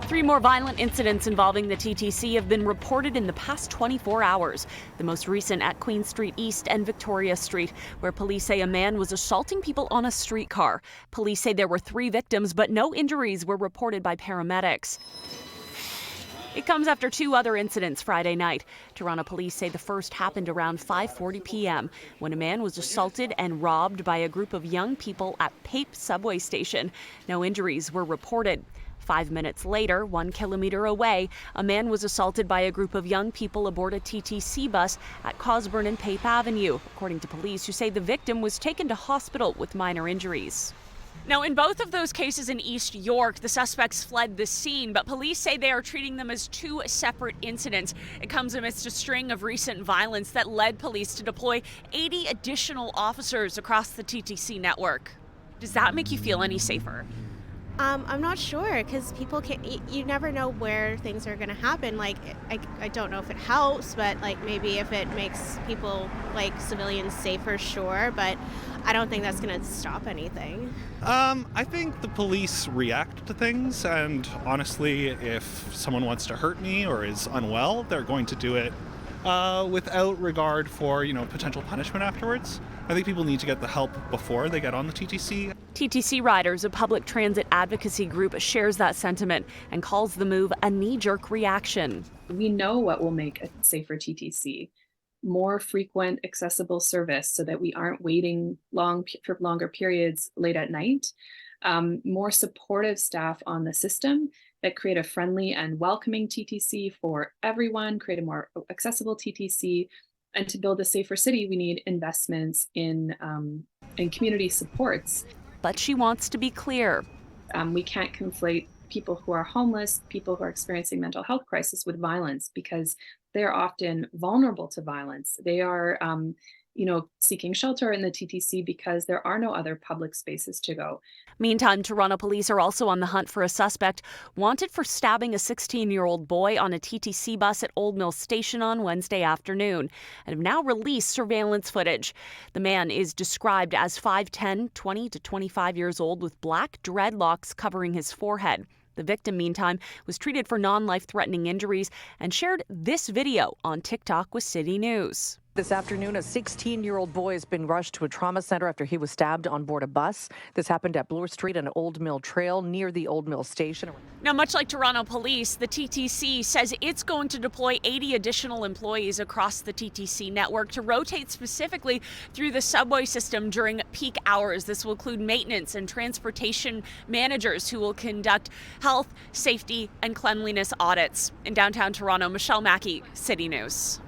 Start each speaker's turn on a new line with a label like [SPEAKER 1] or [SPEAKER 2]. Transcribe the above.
[SPEAKER 1] 3 more violent incidents involving the TTC have been reported in the past 24 hours. The most recent at Queen Street East and Victoria Street, where police say a man was assaulting people on a streetcar. Police say there were 3 victims, but no injuries were reported by paramedics. It comes after 2 other incidents Friday night. Toronto police say the first happened around 5:40 p.m. when a man was assaulted and robbed by a group of young people at Pape subway station. No injuries were reported. 5 minutes later, 1 kilometer away, a man was assaulted by a group of young people aboard a TTC bus at Cosburn and Pape Avenue, according to police, who say the victim was taken to hospital with minor injuries. Now, in both of those cases in East York, the suspects fled the scene, but police say they are treating them as 2 separate incidents. It comes amidst a string of recent violence that led police to deploy 80 additional officers across the TTC network. Does that make you feel any safer?
[SPEAKER 2] I'm not sure because people you never know where things are going to happen. Like, I don't know if it helps, but like maybe if it makes people like civilians safer, sure. But I don't think that's going to stop anything.
[SPEAKER 3] I think the police react to things, and honestly, if someone wants to hurt me or is unwell, they're going to do it without regard for, potential punishment afterwards. I think people need to get the help before they get on the TTC.
[SPEAKER 1] TTC Riders, a public transit advocacy group, shares that sentiment and calls the move a knee-jerk reaction.
[SPEAKER 4] We know what will make a safer TTC. More frequent, accessible service so that we aren't waiting for longer periods late at night. More supportive staff on the system that create a friendly and welcoming TTC for everyone, create a more accessible TTC. And to build a safer city, we need investments in community supports.
[SPEAKER 1] But she wants to be clear.
[SPEAKER 4] We can't conflate people who are homeless, people who are experiencing mental health crisis with violence, because they're often vulnerable to violence. They are, seeking shelter in the TTC because there are no other public spaces to go.
[SPEAKER 1] Meantime, Toronto police are also on the hunt for a suspect wanted for stabbing a 16-year-old boy on a TTC bus at Old Mill Station on Wednesday afternoon and have now released surveillance footage. The man is described as 5'10", 20 to 25 years old with black dreadlocks covering his forehead. The victim, meantime, was treated for non-life-threatening injuries and shared this video on TikTok with CityNews.
[SPEAKER 5] This afternoon, a 16-year-old boy has been rushed to a trauma center after he was stabbed on board a bus. This happened at Bloor Street and Old Mill Trail near the Old Mill Station.
[SPEAKER 1] Now, much like Toronto police, the TTC says it's going to deploy 80 additional employees across the TTC network to rotate specifically through the subway system during peak hours. This will include maintenance and transportation managers who will conduct health, safety, and cleanliness audits. In downtown Toronto, Mackey, City News.